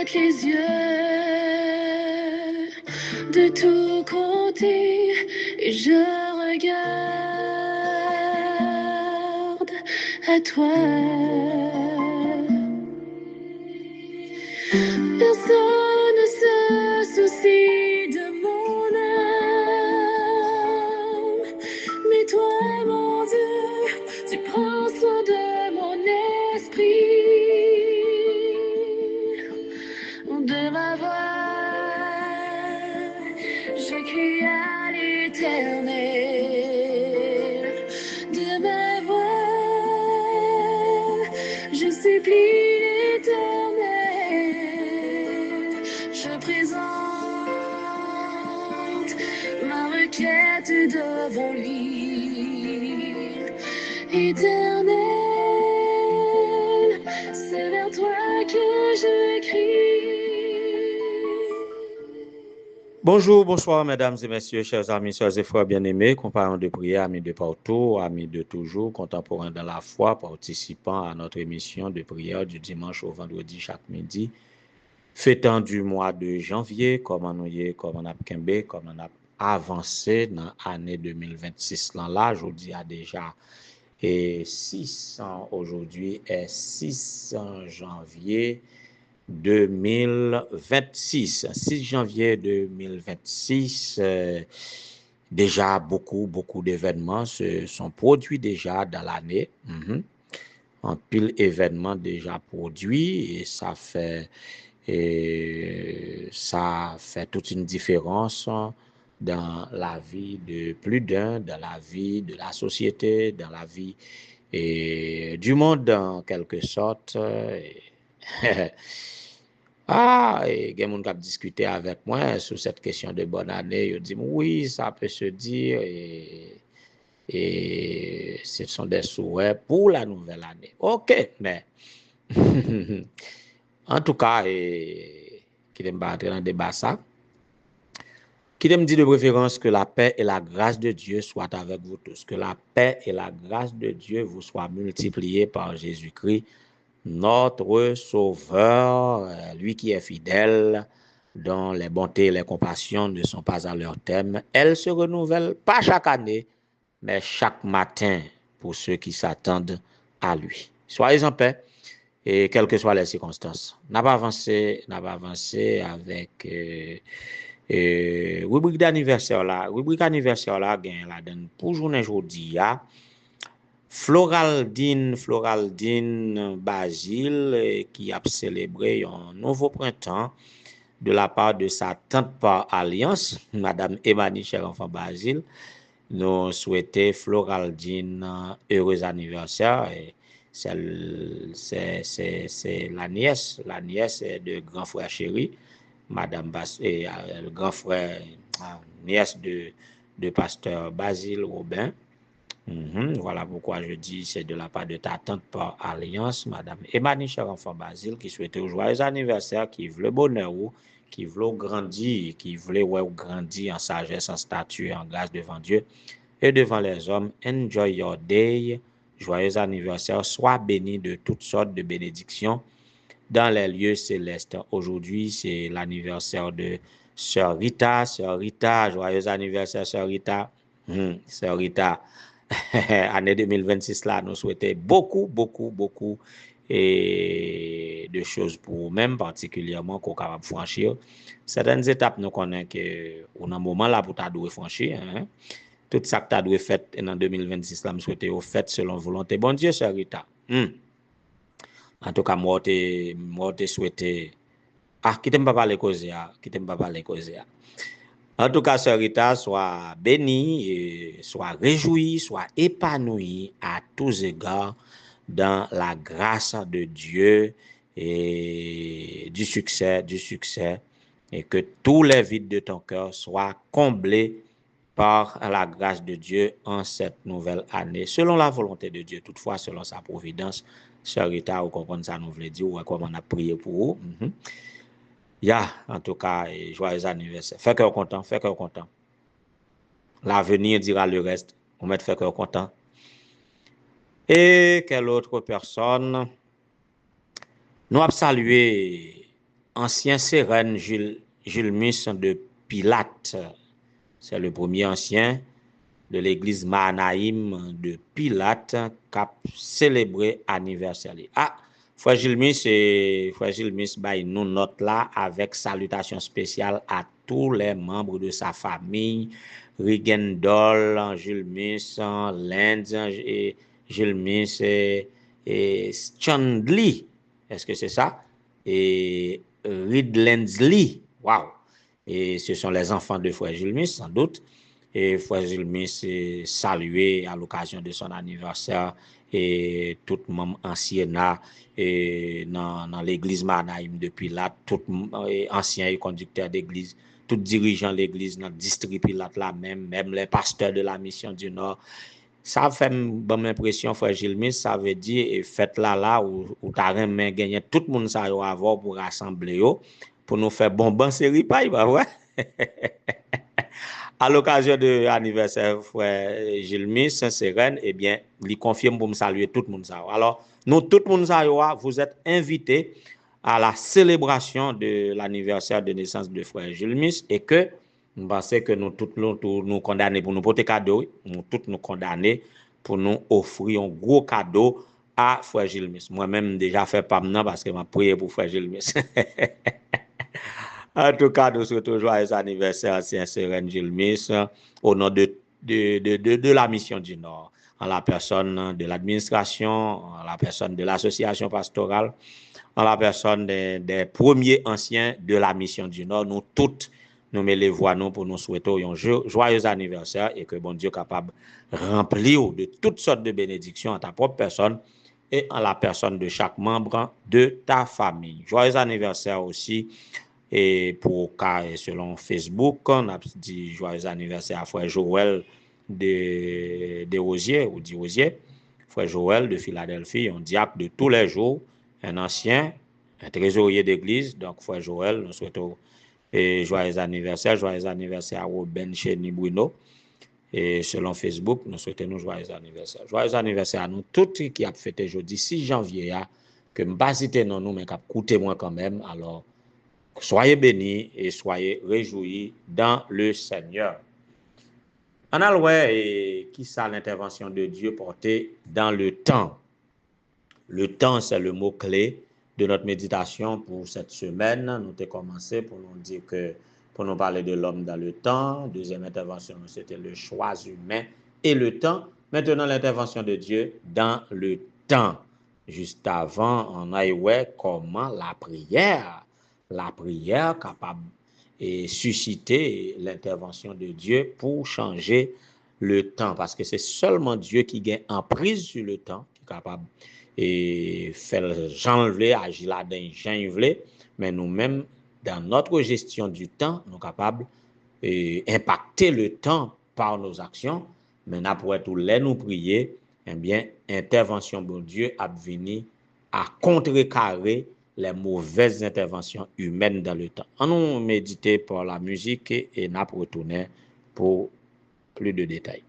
avec les yeux de tous côtés et je regarde à toi. Personne ne se soucie de mon âme, mais toi, mon Dieu, tu prends soin de mon esprit. De ma voix, je crie à l'Éternel. De ma voix, je supplie l'Éternel. Je présente ma requête devant lui. Éternel, c'est vers toi que je crie. Bonjour, bonsoir, mesdames et messieurs, chers amis, chers et frères bien-aimés, compagnons de prière, amis de partout, amis de toujours, contemporains dans la foi, participants à notre émission de prière du dimanche au vendredi chaque midi, fêtant du mois de janvier, comme on y est, comme on a kembe, comme on a avancé dans l'année 2026. Là, je dis à déjà, et 600 aujourd'hui est 600 janvier 2026. 6 janvier 2026, déjà beaucoup d'événements se sont produits déjà dans l'année. Un pile événements déjà produits et ça fait toute une différence dans la vie de plus d'un, dans la vie de la société, dans la vie du monde en quelque sorte. Et il y a des gens qui ont discuté avec moi sur cette question de bonne année. Ils disent oui, ça peut se dire et ce sont des souhaits pour la nouvelle année. Ok, mais en tout cas, qui ne pas entrer dans le débat ça, qui me dit de préférence que la paix et la grâce de Dieu soient avec vous tous, que la paix et la grâce de Dieu vous soient multipliées par Jésus-Christ, notre Sauveur, lui qui est fidèle, dont les bontés et les compassions ne sont pas à leur terme. Elles se renouvellent pas chaque année, mais chaque matin pour ceux qui s'attendent à lui. Soyez en paix et quelles que soient les circonstances. N'a pas avancé avec rubrique d'anniversaire là. Rubrique anniversaire là, gagne la donne pour journée aujourd'hui. Floraldine Basile qui a célébré un nouveau printemps de la part de sa tante par alliance, Madame Emmanuel cher enfant Basile. Nous souhaitons Floraldine heureux anniversaire. C'est la nièce de grand frère chéri, Madame le grand frère, nièce de pasteur Basile Robin. Voilà pourquoi je dis c'est de la part de ta tante par alliance, Madame Emmanuel cher enfant Basile, qui souhaite un joyeux anniversaire, qui veut le bonheur, qui veut grandir, qui veut grandir en sagesse, en statut, en grâce devant Dieu et devant les hommes. Enjoy your day. Joyeux anniversaire. Sois béni de toutes sortes de bénédictions dans les lieux célestes. Aujourd'hui, c'est l'anniversaire de Sœur Rita. Sœur Rita, joyeux anniversaire, Sœur Rita. Sœur Rita, année 2026 là, nous souhaitons beaucoup et de choses pour vous-même, particulièrement qu'on est capable de franchir. Certaines étapes, nous connaissons que on a un moment là pour tu dois franchir. Tout ça que tu dois faire en 2026 là, nous souhaitons faire selon volonté. Bon Dieu, Sœur Rita. En tout cas, moi, te souhaité. Qui t'aime pas parler causer. En tout cas, Sœur Rita, sois bénie, sois réjouie, sois épanouie à tous égards dans la grâce de Dieu et du succès, et que tous les vides de ton cœur soient comblés par la grâce de Dieu en cette nouvelle année, selon la volonté de Dieu, toutefois selon sa providence. Sœur Rita, vous comprenez ça, nous voulons dire, comment on a prié pour vous. En tout cas, joyeux anniversaire. Fais cœur content. L'avenir dira le reste. On met fait cœur content. Et quelle autre personne? Nous avons salué ancien Sérène Julmus de Pilate. C'est le premier ancien de l'église Mahanaïm de Pilate qui a célébré anniversaire. Ah, Frère Gilmus, bah, nous note là avec salutation spéciale à tous les membres de sa famille, Rigendol, Gilmus, Lenz, Gilmus et Chandley. Est-ce que c'est ça? Et Ridlendsley. Waouh! Et ce sont les enfants de Frère Gilmus, sans doute. Et Frère Gilmus est salué à l'occasion de son anniversaire et tout membre ancien et dans l'église Mahanaïm de Pilate, tout ancien et conducteur d'église, tout dirigeant de l'église dans le district Pilate là même les pasteurs de la mission du Nord. Ça fait une bonne impression, Frère Gilmus, ça veut dire, et faites là, où t'as rien gagné, tout le monde ça va avoir pour rassembler, pour nous faire bonbon série paille, bah ouais. À l'occasion de l'anniversaire frère Gilmus Saint-Sérène, eh bien, il confirme pour me saluer tout le monde. Alors, nous, tout le monde, vous êtes invités à la célébration de l'anniversaire de naissance de frère Gilmus et que nous pensons que nous tous nous condamnés pour nous porter cadeau, nous tous nous condamnés pour nous offrir un gros cadeau à frère Gilmus. Moi-même, déjà fait pas maintenant parce que je prié pour frère Gilmus. En tout cas, nous souhaitons joyeux anniversaire à Saint-Sérène Gilmus au nom de la mission du Nord, en la personne de l'administration, en la personne de l'association pastorale, en la personne des premiers anciens de la mission du Nord. Nous toutes, nous mettons les voix nous pour nous souhaiter un joyeux anniversaire et que bon Dieu capable de remplir de toutes sortes de bénédictions à ta propre personne et en la personne de chaque membre de ta famille. Joyeux anniversaire aussi. Et pour cas selon Facebook, on a dit joyeux anniversaire à frère Joël de Rosiers ou d'Rosiers, frère Joël de Philadelphie, un diacre de tous les jours, un ancien, un trésorier d'église. Donc frère Joël, nous souhaitons joyeux anniversaire à Robin Chéni Bruno. Et selon Facebook, nous souhaitons joyeux anniversaire. Joyeux anniversaire à nous tous qui a fêté jeudi 6 janvier, que je ne pas citer non nous, mais qui a coûté moi quand même. Alors, soyez bénis et soyez réjouis dans le Seigneur. En alloué, et qui ça l'intervention de Dieu portée dans le temps? Le temps, c'est le mot-clé de notre méditation pour cette semaine. Nous avons commencé pour nous dire que, pour nous parler de l'homme dans le temps. Deuxième intervention, c'était le choix humain et le temps. Maintenant, l'intervention de Dieu dans le temps. Juste avant, on a vu comment la prière capable de susciter l'intervention de Dieu pour changer le temps. Parce que c'est seulement Dieu qui gagne emprise sur le temps, qui est capable et faire j'enlever, agir là-dedans, j'enlever, mais nous-mêmes, dans notre gestion du temps, nous sommes capables d'impacter le temps par nos actions, mais après tout, les nous prier, eh bien, intervention de Dieu a venu à contrecarrer les mauvaises interventions humaines dans le temps. On nous méditer par la musique et nous retourner pour plus de détails.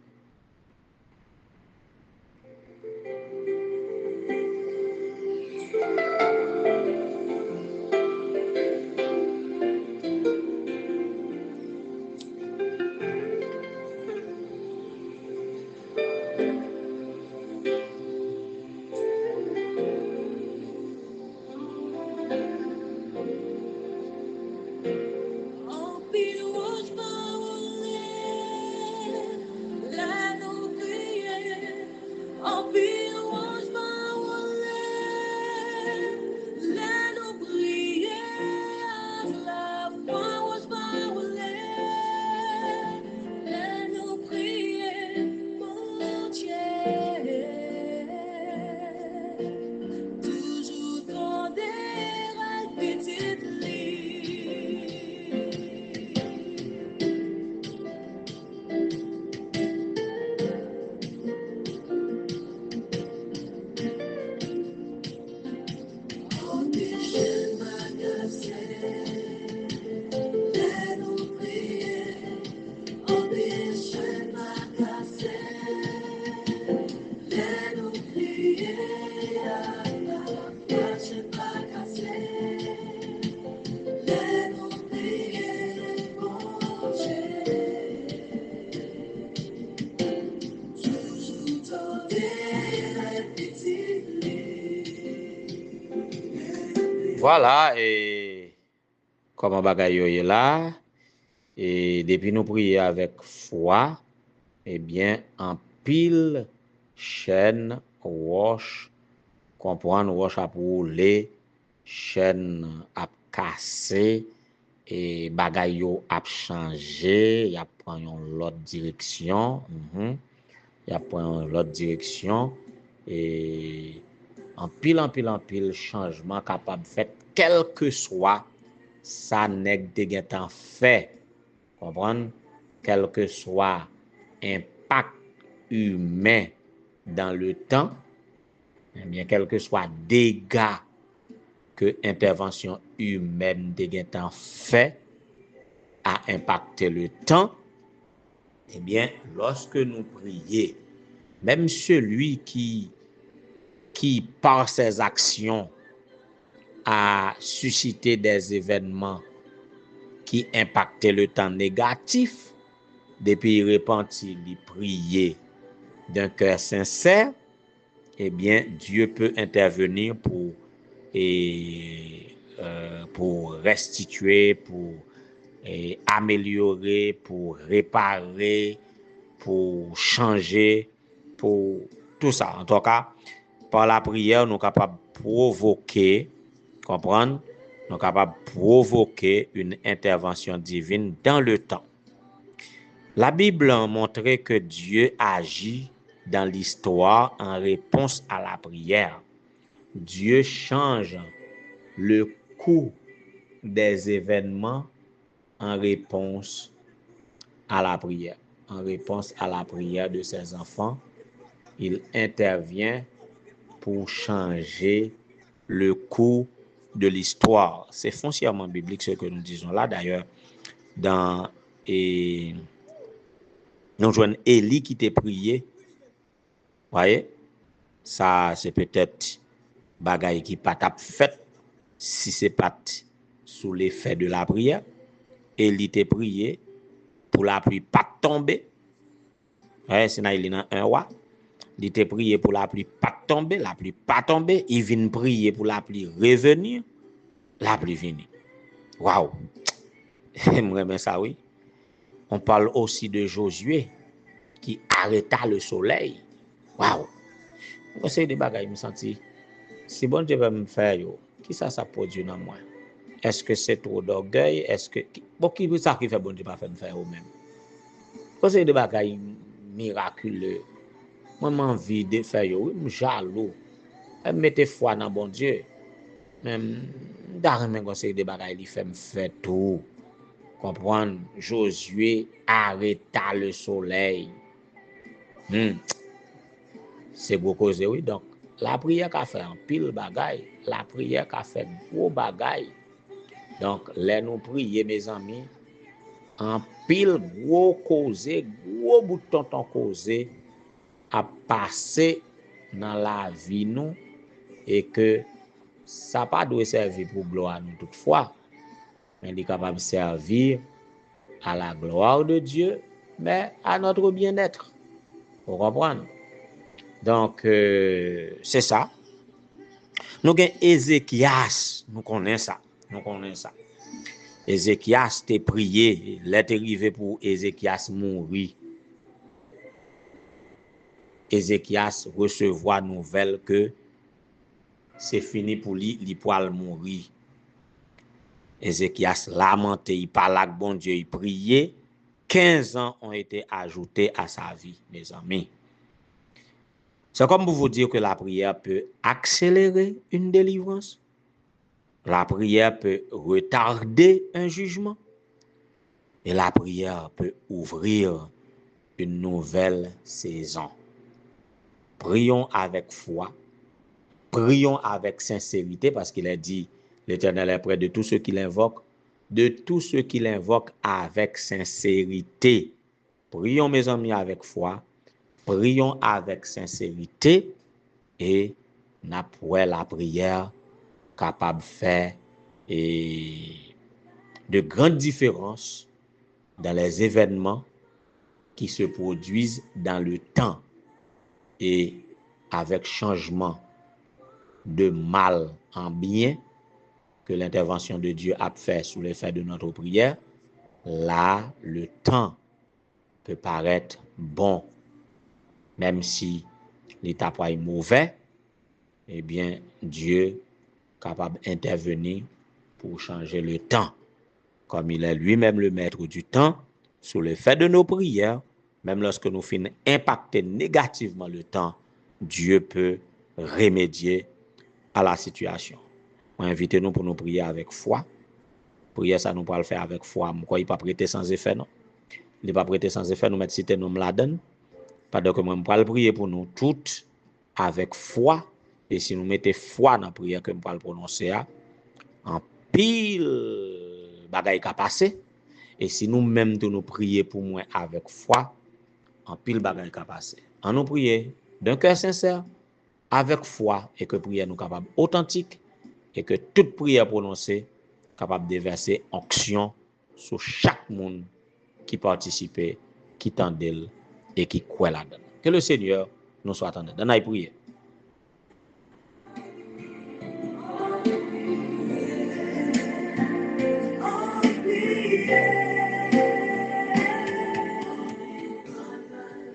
Voilà, et comment bagay yo est là, et depuis nous prier avec foi, eh bien, en pile chaîne roche, comprendre roche a roulé, chaîne a cassé, et bagay yo a changé, y a pris l'autre direction, y a pris l'autre direction, et en pile changement capable fait, quel que soit ça nèg de gen tan fait, comprendre, quel que soit impact humain dans le temps, eh bien, quel que soit dégâts que intervention humaine de gen tan fait a impacté le temps, eh bien, lorsque nous prions, même celui qui par ses actions a suscité des événements qui impactaient le temps négatif, depuis repenti, il prier d'un cœur sincère, eh bien, Dieu peut intervenir pour restituer, pour améliorer, pour réparer, pour changer, pour tout ça. En tout cas, par la prière, nous sommes capables de provoquer, comprendre, nous sommes capables de provoquer une intervention divine dans le temps. La Bible a montré que Dieu agit dans l'histoire en réponse à la prière. Dieu change le cours des événements en réponse à la prière. En réponse à la prière de ses enfants, il intervient pour changer le cours de l'histoire. C'est foncièrement biblique ce que nous disons là. D'ailleurs, dans nous jouons Élie qui t'a prié. Voyez, ça c'est peut-être bagaille qui pas t'a fait si c'est pas sous l'effet de la prière. Élie t'a prié pour la pluie pas tomber. Ouais, c'est dans un roi. Il t'a prié pour la pluie pas tomber, la pluie pas tomber, il vient prier pour la pluie revenir, la pluie vient. Waouh. J'aimerais ça oui. On parle aussi de Josué qui arrêta le soleil. Waouh. C'est des bagages me senti. Si bon Dieu va me faire yo, qui ça produit dans moi? Est-ce que c'est trop d'orgueil? Est-ce que bon qui ça qui fait bon Dieu pas faire me faire même? C'est des bagages miraculeux. Moi j'ai envie de faire yo, je jaloux. Mettez foi dans bon Dieu. Même d'arrêter conseil des bagages il fait me faire tout. Comprendre Josué arrêta le soleil. C'est gros cause oui donc la prière qu'a fait en pile bagaille, la prière qu'a fait gros bagaille. Donc là nous prier mes amis en pile gros cause, gros bout de temps cause à passer dans la vie nous et que ça pas doit servir pour gloire nous toutefois, mais il est capable de servir à la gloire de Dieu, mais à notre bien-être. Vous comprenez? Donc, c'est ça. Nous avons Ézéchias, nous connaissons ça. Ézéchias t'a prié, il est arrivé pour Ézéchias mourir. Ézéchias recevoir nouvelle que c'est fini pour lui, il pourra mourir. Ézéchias lamenté, il parlait avec bon Dieu, il priait. 15 ans ont été ajoutés à sa vie, mes amis. C'est comme pour vous dire que la prière peut accélérer une délivrance. La prière peut retarder un jugement. Et la prière peut ouvrir une nouvelle saison. Prions avec foi. Prions avec sincérité parce qu'il a dit, l'Éternel est près de tous ceux qui l'invoquent, avec sincérité. Prions mes amis avec foi. Prions avec sincérité et n'approué la prière capable de faire de grandes différences dans les événements qui se produisent dans le temps et avec changement de mal en bien que l'intervention de Dieu a fait sous l'effet de notre prière, là, le temps peut paraître bon, même si l'état est mauvais, eh bien, Dieu est capable d'intervenir pour changer le temps. Comme il est lui-même le maître du temps, sous l'effet de nos prières, même lorsque nous finissons impacter négativement le temps, Dieu peut remédier à la situation. Invitez-nous pour nous prier avec foi. Prière, ça nous peut le faire avec foi. Pourquoi il ne pas prêter sans effet, non? Il n'est pas prêter sans effet, nous mettre citer nous la donne. Pendant que moi, je vais prier pour nous toutes avec foi. Et si nous mettons foi dans la prière que je vais prononcer, en pile bagaille qui a passé. Et si nous-mêmes nous prions pour moi avec foi, en pile bagaille qui a passé. En nous prier d'un cœur sincère, avec foi, et que prière nous capable authentique, et que toute prière prononcée capable de verser onction sur chaque monde qui participait, qui tendait et qui croit là-dedans. Que le Seigneur nous soit attendu. Dans la prière.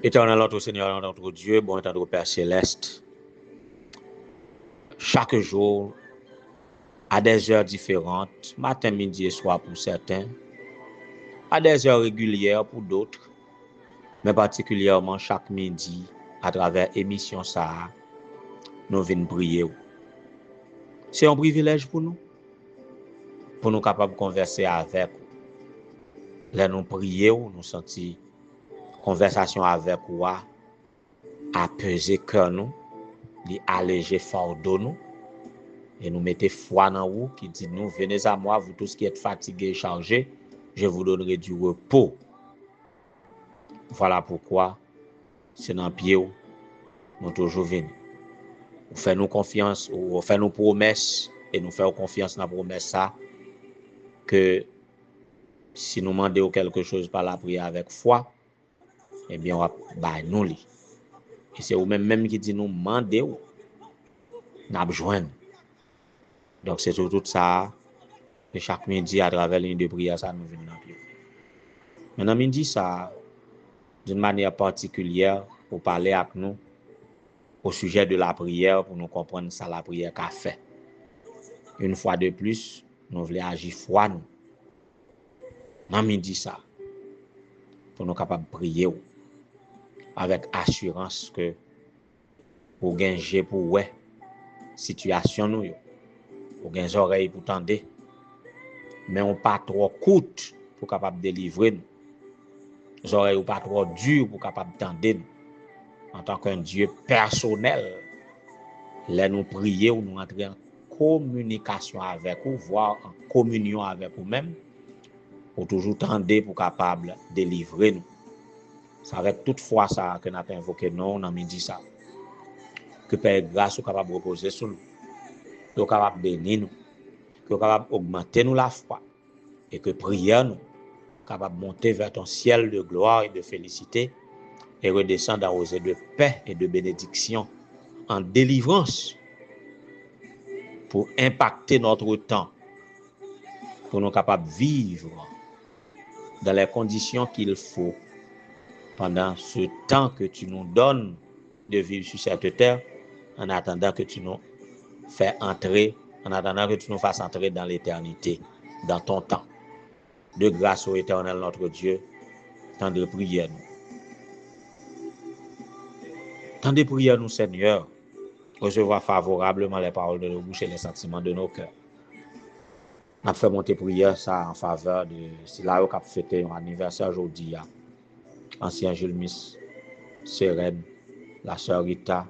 Éternel notre Seigneur, notre Dieu, bon état de Père céleste, chaque jour, à des heures différentes, matin, midi et soir pour certains, à des heures régulières pour d'autres, mais particulièrement chaque midi, à travers émission ça, nous venons prier. C'est un privilège pour nous capables de converser avec vous. Là, nous prier, nous sentir conversation avec vous, apaiser cœur nous, alléger fardeau nous, et nous mettez foi dans vous, qui dit nous, venez à moi, vous tous qui êtes fatigués et chargés, je vous donnerai du repos. Voilà pourquoi, c'est dans le pied, nous toujours venons. Vous faites nous confiance, ou faites nous promesses, et nous faisons confiance dans la promesse ça, que si nous demandons quelque chose par la prière avec foi, eh bien, on va nous li. Et c'est vous-même qui dit nous demander, nous besoin. Donc, c'est tout ça, et chaque midi, à travers l'une de prière, ça nous vient dans le pied. Maintenant, midi, ça, d'une manière particulière, pour parler avec nous au sujet de la prière, pour nous comprendre ça, la prière qu'a fait. Une fois de plus, nous voulons agir foi, nous. Dans midi, ça, pour nous capables de prier avec assurance que pour gagner pour ouais situation nous, pour gagner oreilles pour tendre, mais on pas trop coûte pour capable délivrer nous. Les oreilles ou pas trop dures pour capable tendre nous. En tant qu'un Dieu personnel, là nous prier ou nous entrer en communication avec vous, voire en communion avec vous-même, pour toujours tendre pour capable délivrer nous. C'est avec toute foi ça que nous avons invoqué nous dans midi ça. Que Père grâce soit capable de reposer sur nous, que capable de bénir nous, que capable d'augmenter nous la foi, et que prière nous, capable de monter vers ton ciel de gloire et de félicité, et redescendre arrosé de paix et de bénédiction, en délivrance, pour impacter notre temps, pour nous capables de vivre dans les conditions qu'il faut pendant ce temps que tu nous donnes de vivre sur cette terre, en attendant que tu nous fasses entrer, en attendant que tu nous fasses entrer dans l'éternité, dans ton temps. De grâce au Éternel notre Dieu, tant de prières nous. Tant de prières nous, Seigneur, recevoir favorablement les paroles de nos bouches et les sentiments de nos cœurs. On a fait monter prière ça en faveur de Silayo qui a fêté un anniversaire aujourd'hui. Ancien Jules Miss, Seren, la sœur Rita,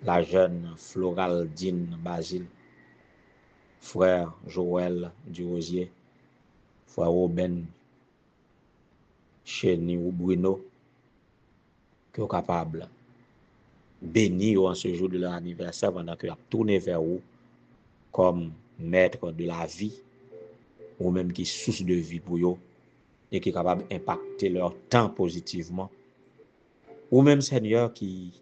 la jeune Floraldine Basile, frère Joël Durosier, frère Robin Chéni ou Bruno, qui sont capables de bénir en ce jour de leur anniversaire pendant qu'ils ont tourné vers vous comme maître de la vie, ou même qui source de vie pour eux, et qui est capable d'impacter leur temps positivement. Ou même Seigneur qui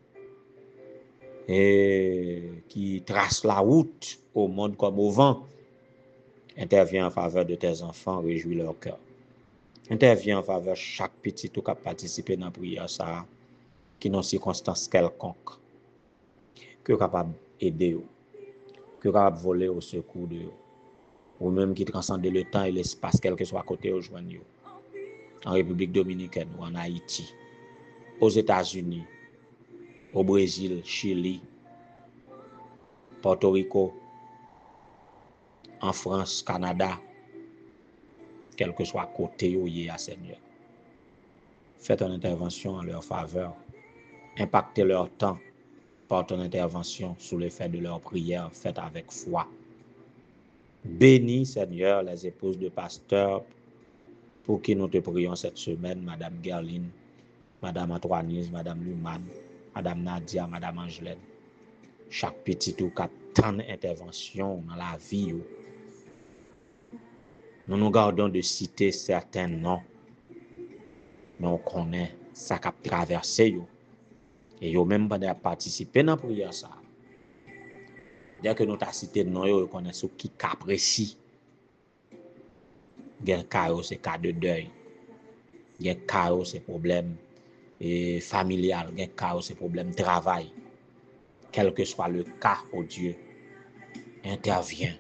trace la route au monde comme au vent, Interviens en faveur de tes enfants, réjouis leur cœur. Interviens en faveur de chaque petit qui a participé dans la prière, ça, qui dans circonstances quelconques, qui est capable d'aider, qui est capable de voler au secours de eux, ou même qui transcende le temps et l'espace, quel que soit côté où joignent en République dominicaine ou en Haïti, aux États-Unis, au Brésil, Chili, Porto Rico, en France, Canada, quel que soit côté où il y a, Seigneur. Fais ton intervention en leur faveur. Impactez leur temps par ton intervention sous l'effet de leur prière faite avec foi. Bénis, Seigneur, les épouses de pasteurs pour qui nous te prions cette semaine, Madame Gerline, Madame Antoinise, Madame Luman, Madame Nadia, Madame Angelaine. Chaque petit ou qui a tant d'intervention dans la vie. Nous nous gardons de citer certains noms, mais on connaît ça qui a traversé. Et yo même pas participer dans la prière ça. Dès que nous t'a cité non, yo connaît ce qui apprécie. Gen cas c'est cas de deuil. Gen cas c'est problème familial, gen cas c'est problème travail. Quel que soit le cas, oh Dieu, intervient.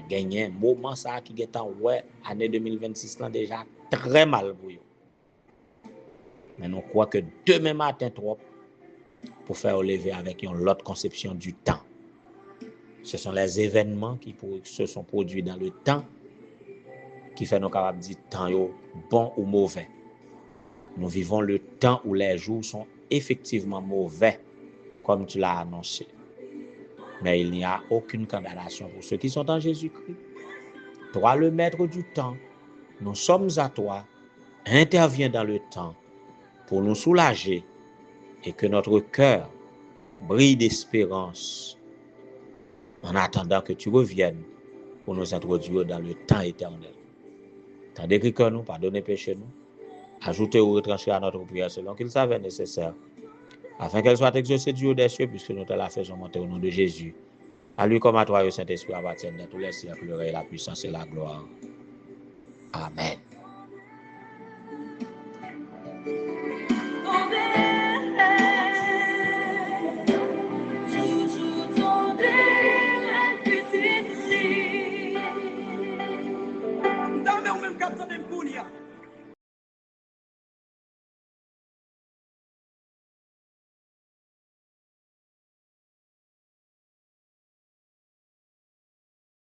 Gagner moment ça qui est en ouais année 2026 là déjà très mal pour eux. Mais nous croyons que demain matin trop pour faire lever avec une autre conception du temps. Ce sont les événements qui se sont produits dans le temps qui fait nous capables de dire temps bon ou mauvais. Nous vivons le temps où les jours sont effectivement mauvais, comme tu l'as annoncé. Mais il n'y a aucune condamnation pour ceux qui sont en Jésus-Christ. Toi, le maître du temps, nous sommes à toi. Interviens dans le temps pour nous soulager et que notre cœur brille d'espérance en attendant que tu reviennes pour nous introduire dans le temps éternel. Tandis que nous, pardonnez péché nous, ajoutez ou retrancher à notre prière selon qu'il savait nécessaire, afin qu'elle soit exaucée du haut des cieux, puisque nous te la faisons monter au nom de Jésus. À lui comme à toi, le Saint-Esprit appartiennent dans tous les siècles, le règne, la puissance et la gloire. Amen. Dame un bel cazzo del culia.